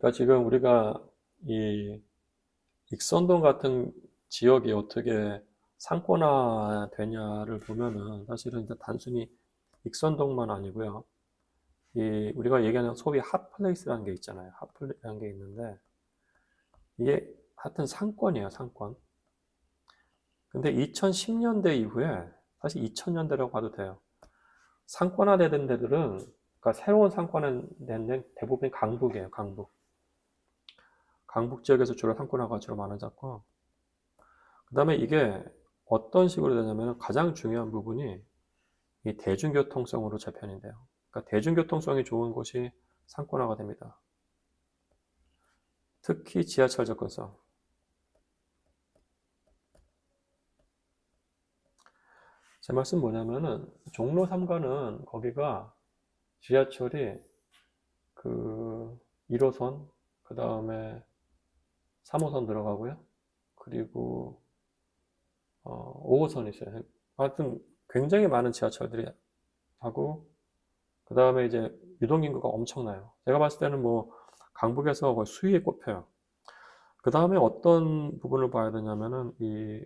그러니까 지금 우리가 이 익선동 같은 지역이 어떻게 상권화 되냐를 보면은 사실은 이제 단순히 익선동만 아니고요. 이 우리가 얘기하는 소위 핫플레이스라는 게 있잖아요. 핫플레이스라는 게 있는데 이게 하여튼 상권이에요, 상권. 근데 2010년대 이후에 사실 2000년대라고 봐도 돼요. 상권화된 데들은 그러니까 새로운 상권화된 데는 대부분 강북이에요, 강북. 강북 지역에서 주로 상권화가 주로 많아졌고 그다음에 이게 어떤 식으로 되냐면 가장 중요한 부분이 이 대중교통성으로 재편이 돼요. 그러니까 대중교통성이 좋은 곳이 상권화가 됩니다. 특히 지하철 접근성. 제 말씀 뭐냐면은 종로 3가는 거기가 지하철이 그 1호선, 그 다음에 3호선 들어가고요. 그리고 5호선 있어요. 하여튼 굉장히 많은 지하철들이 하고 그 다음에 이제 유동인구가 엄청나요. 제가 봤을 때는 뭐 강북에서 거의 수위에 꼽혀요. 그 다음에 어떤 부분을 봐야 되냐면은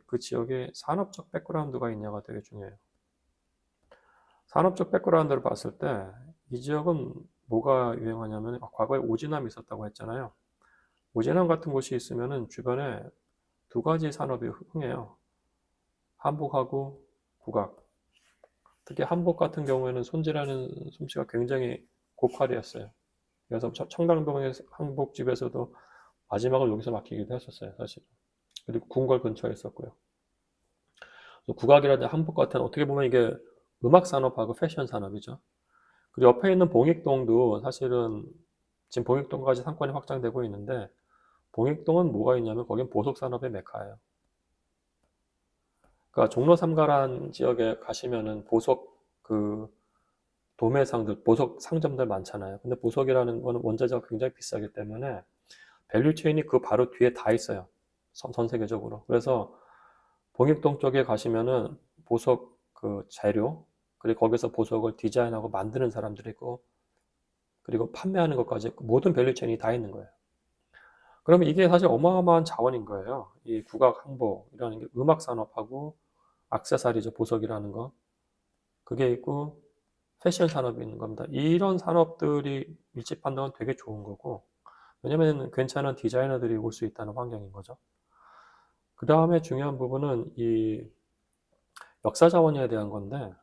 그 지역에 산업적 백그라운드가 있냐가 되게 중요해요. 산업적 백그라운드를 봤을 때 이 지역은 뭐가 유행하냐면 과거에 오지남이 있었다고 했잖아요. 오지남 같은 곳이 있으면은 주변에 두 가지 산업이 흥해요. 한복하고 국악. 특히 한복 같은 경우에는 손질하는 솜씨가 굉장히 고퀄이었어요. 그래서 청담동의 한복집에서도 마지막을 여기서 맡기기도 했었어요, 사실. 그리고 궁궐 근처에 있었고요. 국악이라든지 한복 같은 어떻게 보면 이게 음악 산업하고 패션 산업이죠. 그리고 옆에 있는 봉익동도 사실은 지금 봉익동까지 상권이 확장되고 있는데 봉익동은 뭐가 있냐면 거긴 보석 산업의 메카예요. 그러니까 종로 3가란 지역에 가시면은 보석 그 도매상들, 보석 상점들 많잖아요. 근데 보석이라는 거는 원자재가 굉장히 비싸기 때문에 밸류 체인이 그 바로 뒤에 다 있어요. 전 세계적으로. 그래서 봉익동 쪽에 가시면은 보석 그 재료, 그리고 거기서 보석을 디자인하고 만드는 사람들이 있고, 그리고 판매하는 것까지 모든 밸류 체인이 다 있는 거예요. 그러면 이게 사실 어마어마한 자원인 거예요. 이 국악 항복이라는 게 음악 산업하고 액세서리죠, 보석이라는 거. 그게 있고 패션 산업이 있는 겁니다. 이런 산업들이 밀집한다는 건 되게 좋은 거고, 왜냐면 괜찮은 디자이너들이 올 수 있다는 환경인 거죠. 그 다음에 중요한 부분은 이 역사 자원에 대한 건데,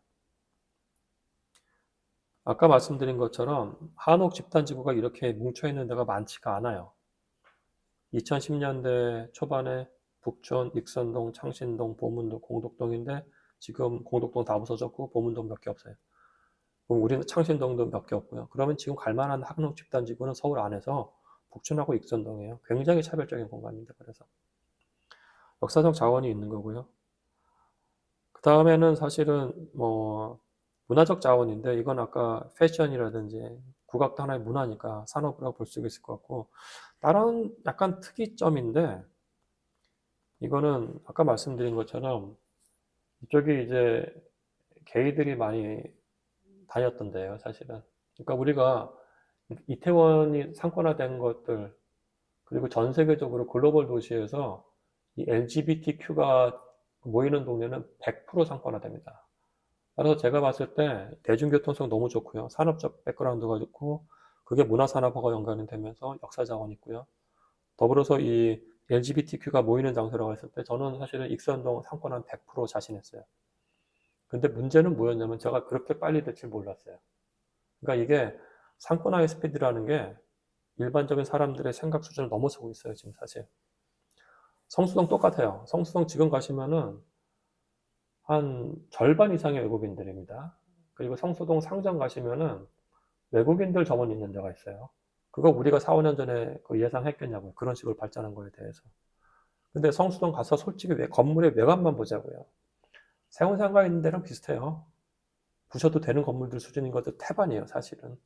아까 말씀드린 것처럼 한옥 집단지구가 이렇게 뭉쳐있는 데가 많지가 않아요. 2010년대 초반에 북촌, 익선동, 창신동, 보문동, 공덕동인데 지금 공덕동 다 부서졌고 보문동 몇 개 없어요. 그럼 우리는 창신동도 몇 개 없고요. 그러면 지금 갈 만한 한옥 집단지구는 서울 안에서 북촌하고 익선동이에요. 굉장히 차별적인 공간입니다. 그래서 역사적 자원이 있는 거고요. 그 다음에는 사실은 뭐 문화적 자원인데 이건 아까 패션이라든지 국악도 하나의 문화니까 산업이라고 볼 수 있을 것 같고 다른 약간 특이점인데 이거는 아까 말씀드린 것처럼 이쪽이 이제 게이들이 많이 다녔던데요, 사실은. 그러니까 우리가 이태원이 상권화된 것들 그리고 전 세계적으로 글로벌 도시에서 이 LGBTQ가 모이는 동네는 100% 상권화됩니다. 따라서 제가 봤을 때 대중교통성 너무 좋고요. 산업적 백그라운드가 좋고 그게 문화산업하고 연관이 되면서 역사 자원이 있고요. 더불어서 이 LGBTQ가 모이는 장소라고 했을 때 저는 사실은 익선동 상권 한 100% 자신했어요. 근데 문제는 뭐였냐면 제가 그렇게 빨리 될 줄 몰랐어요. 그러니까 이게 상권화의 스피드라는 게 일반적인 사람들의 생각 수준을 넘어서고 있어요, 지금 사실. 성수동 똑같아요. 성수동 지금 가시면은 한 절반 이상의 외국인들입니다. 그리고 성수동 상점 가시면은 외국인들 점원 있는 데가 있어요. 그거 우리가 4, 5년 전에 그 예상했겠냐고요. 그런 식으로 발전한 거에 대해서. 근데 성수동 가서 솔직히 건물의 외관만 보자고요. 세운상가 있는 데랑 비슷해요. 부셔도 되는 건물들 수준인 것도 태반이에요, 사실은.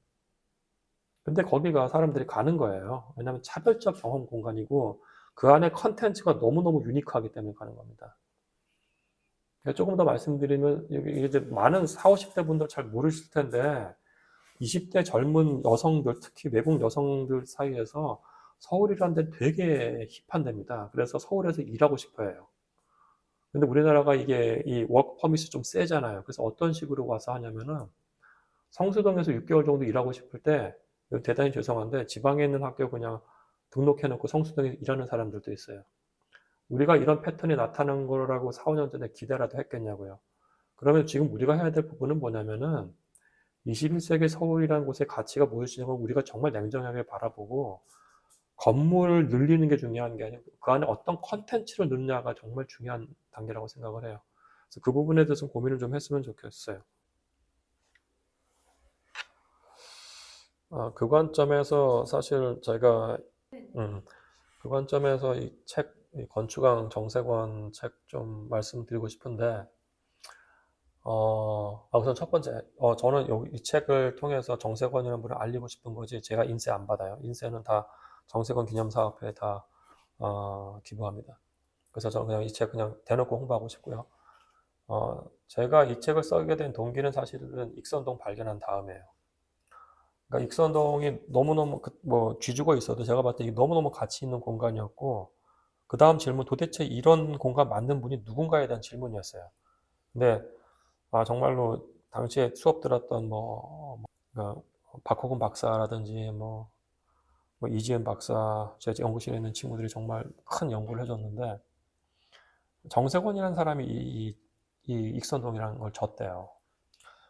근데 거기가 사람들이 가는 거예요. 왜냐하면 차별적 경험 공간이고 그 안에 컨텐츠가 너무너무 유니크하기 때문에 가는 겁니다. 조금 더 말씀드리면 여기 이제 많은 40, 50대 분들 잘 모르실 텐데 20대 젊은 여성들, 특히 외국 여성들 사이에서 서울이라는 데 되게 힙한 데입니다. 그래서 서울에서 일하고 싶어 해요. 근데 우리나라가 이게 이 워크 퍼밋이 좀 세잖아요. 그래서 어떤 식으로 와서 하냐면은 성수동에서 6개월 정도 일하고 싶을 때 이거 대단히 죄송한데 지방에 있는 학교 그냥 등록해놓고 성수동에 일하는 사람들도 있어요. 우리가 이런 패턴이 나타나는 거라고 4, 5년 전에 기대라도 했겠냐고요. 그러면 지금 우리가 해야 될 부분은 뭐냐면은 21세기 서울이라는 곳에 가치가 무엇이냐는 걸 우리가 정말 냉정하게 바라보고 건물을 늘리는 게 중요한 게 아니고 그 안에 어떤 컨텐츠를 넣느냐가 정말 중요한 단계라고 생각을 해요. 그래서 그 부분에 대해서 고민을 좀 했으면 좋겠어요. 그 관점에서 사실 제가 그 관점에서 이 책, 이 건축왕 정세권 책 좀 말씀드리고 싶은데 우선 첫 번째, 저는 이 책을 통해서 정세권이라는 분을 알리고 싶은 거지, 제가 인세 안 받아요. 인세는 다 정세권 기념사업회에 다, 기부합니다. 그래서 저는 그냥 이 책 그냥 대놓고 홍보하고 싶고요. 제가 이 책을 쓰게 된 동기는 사실은 익선동 발견한 다음이에요. 그러니까 익선동이 너무너무, 쥐죽어 있어도 제가 봤을 때 이게 너무너무 가치 있는 공간이었고, 그 다음 질문, 도대체 이런 공간 만든 분이 누군가에 대한 질문이었어요. 근데 정말로 당시에 수업 들었던 그러니까 박호근 박사라든지 이지은 박사, 제 연구실에 있는 친구들이 정말 큰 연구를 해줬는데 정세권이라는 사람이 이 익선동이라는 걸 줬대요.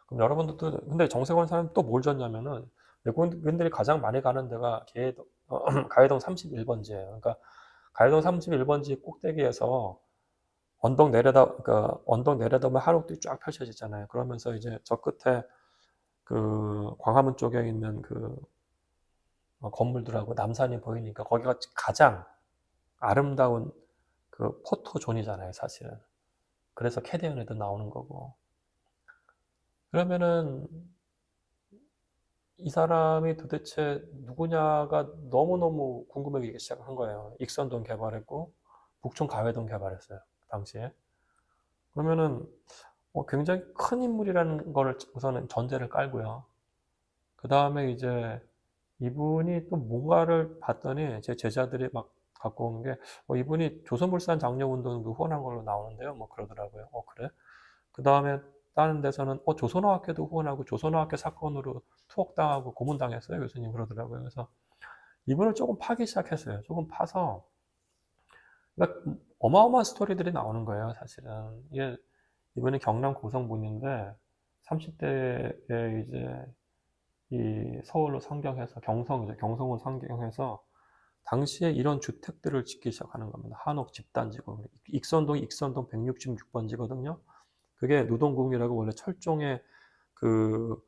그럼 여러분들도 근데 정세권 사람이 또 뭘 줬냐면은 외국인들이 가장 많이 가는 데가 가해동 31번지예요. 그러니까 가해동 31번지 꼭대기에서 그러니까 언덕 내려다보면 한옥들이 쫙 펼쳐지잖아요. 그러면서 이제 저 끝에 그 광화문 쪽에 있는 그 건물들하고 남산이 보이니까 거기가 가장 아름다운 그 포토존이잖아요, 사실은. 그래서 캐대언에도 나오는 거고. 그러면은 이 사람이 도대체 누구냐가 너무너무 궁금해지기 시작한 거예요. 익선동 개발했고 북촌 가회동 개발했어요, 당시에. 그러면은 굉장히 큰 인물이라는 거를 우선은 전제를 깔고요. 그 다음에 이제 이분이 또 뭔가를 봤더니 제 제자들이 막 갖고 온 게 이분이 조선물산 장려운동도 후원한 걸로 나오는데요. 뭐 그러더라고요. 그래? 그 다음에 다른 데서는 조선어학회도 후원하고 조선어학회 사건으로 투옥당하고 고문당했어요. 교수님 그러더라고요. 그래서 이분을 조금 파기 시작했어요. 조금 파서 그러니까 어마어마한 스토리들이 나오는 거예요. 사실은 이분이 경남 고성분인데 30대에 이제 이 서울로 상경해서 경성을 상경해서 당시에 이런 주택들을 짓기 시작하는 겁니다. 한옥 집단지고 익선동 166번지거든요. 그게 노동궁이라고 원래 철종의 그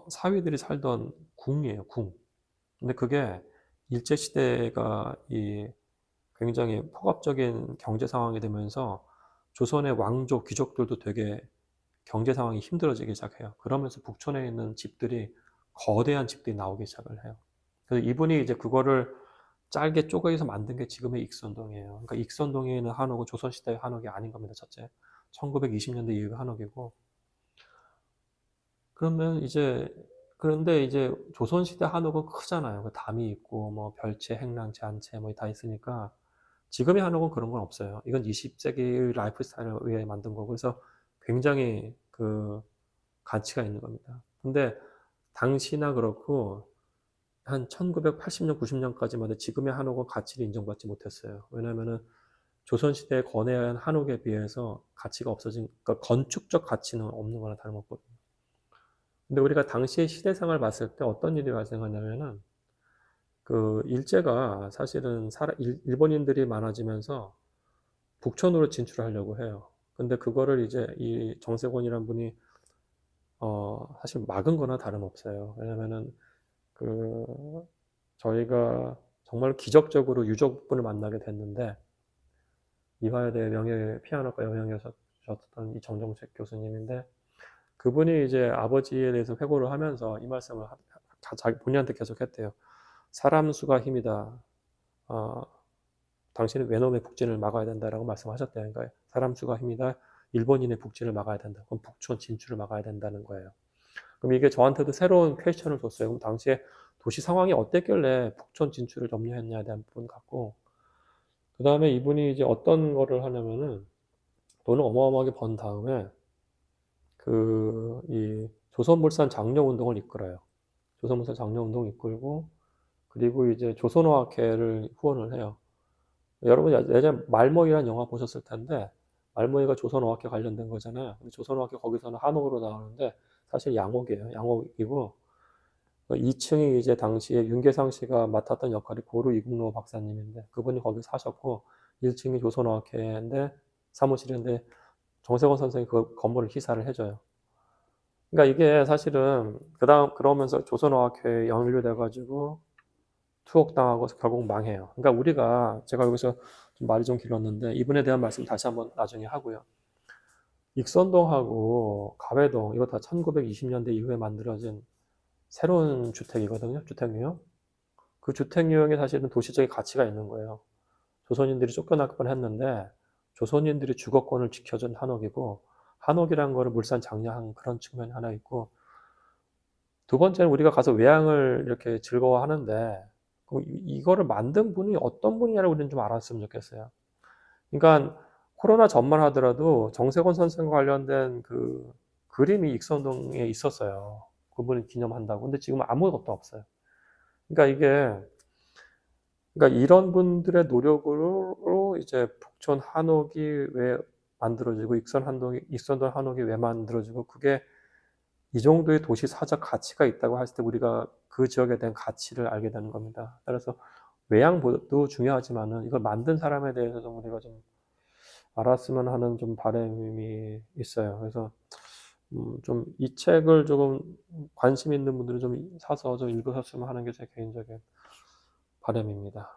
사위들이 살던 궁이에요, 궁. 근데 그게 일제 시대가 이 굉장히 폭압적인 경제 상황이 되면서 조선의 왕족 귀족들도 되게 경제 상황이 힘들어지기 시작해요. 그러면서 북촌에 있는 집들이 거대한 집들이 나오기 시작을 해요. 그래서 이분이 이제 그거를 짧게 쪼개서 만든 게 지금의 익선동이에요. 그러니까 익선동에 있는 한옥은 조선시대의 한옥이 아닌 겁니다, 첫째. 1920년대 이후 한옥이고. 그런데 이제 조선시대 한옥은 크잖아요. 그 담이 있고, 별채, 행랑채, 안채, 다 있으니까. 지금의 한옥은 그런 건 없어요. 이건 20세기의 라이프 스타일을 위해 만든 거고, 그래서 굉장히 그 가치가 있는 겁니다. 근데 당시나 그렇고, 한 1980년, 90년까지만 해도 지금의 한옥은 가치를 인정받지 못했어요. 왜냐면은 조선시대에 건해한 한옥에 비해서 가치가 없어진, 그러니까 건축적 가치는 없는 거나 다름없거든요. 근데 우리가 당시의 시대상을 봤을 때 어떤 일이 발생하냐면은 그 일제가 사실은 일본인들이 많아지면서 북촌으로 진출하려고 해요. 근데 그거를 이제 이 정세권이란 분이 사실 막은 거나 다름없어요. 왜냐면은 그 저희가 정말 기적적으로 유족분을 만나게 됐는데 이화여대 명예 피아노과 영향이셨던 이 정정책 교수님인데 그분이 이제 아버지에 대해서 회고를 하면서 이 말씀을 자기 본인한테 계속 했대요. 사람 수가 힘이다. 당신은 외놈의 북진을 막아야 된다라고 말씀하셨대요. 그러니까 사람 수가 힘이다. 일본인의 북진을 막아야 된다. 그럼 북촌 진출을 막아야 된다는 거예요. 그럼 이게 저한테도 새로운 퀘스천을 줬어요. 그럼 당시에 도시 상황이 어땠길래 북촌 진출을 염려했냐에 대한 부분 같고, 그 다음에 이분이 이제 어떤 거를 하냐면은 돈을 어마어마하게 번 다음에 이 조선물산 장려운동을 이끌어요. 조선물산 장려운동을 이끌고, 그리고 이제 조선어학회를 후원을 해요. 여러분 예전에 말모이라는 영화 보셨을 텐데, 말모이가 조선어학회 관련된 거잖아요. 근데 조선어학회 거기서는 한옥으로 나오는데 사실 양옥이에요. 양옥이고, 2층이 이제 당시에 윤계상 씨가 맡았던 역할이 고루 이국노 박사님인데, 그분이 거기 사셨고, 1층이 조선어학회인데 사무실인데 정세권 선생이 그 건물을 희사를 해줘요. 그러니까 이게 사실은 그러면서 조선어학회에 연루돼가지고 투옥당하고 결국 망해요. 그러니까 제가 여기서 좀 말이 좀 길었는데 이분에 대한 말씀 다시 한번 나중에 하고요. 익선동하고 가회동 이거 다 1920년대 이후에 만들어진 새로운 주택이거든요. 주택유형. 그 주택유형에 사실은 도시적인 가치가 있는 거예요. 조선인들이 쫓겨날 뻔했는데 조선인들이 주거권을 지켜준 한옥이고, 한옥이란 거를 물산 장려한 그런 측면이 하나 있고, 두 번째는 우리가 가서 외양을 이렇게 즐거워하는데 이거를 만든 분이 어떤 분이냐를 우리는 좀 알았으면 좋겠어요. 그러니까 코로나 전만 하더라도 정세권 선생과 관련된 그 그림이 익선동에 있었어요. 그분을 기념한다고. 근데 지금은 아무것도 없어요. 그러니까 그러니까 이런 분들의 노력으로 이제 북촌 한옥이 왜 만들어지고 익선동 한옥이 왜 만들어지고, 그게 이 정도의 도시 사적 가치가 있다고 했을 때 우리가 그 지역에 대한 가치를 알게 되는 겁니다. 따라서 외양도 중요하지만은 이걸 만든 사람에 대해서 좀 우리가 좀 알았으면 하는 좀 바람이 있어요. 그래서 좀 이 책을 조금 관심 있는 분들은 좀 사서 좀 읽으셨으면 하는 게 제 개인적인 바람입니다.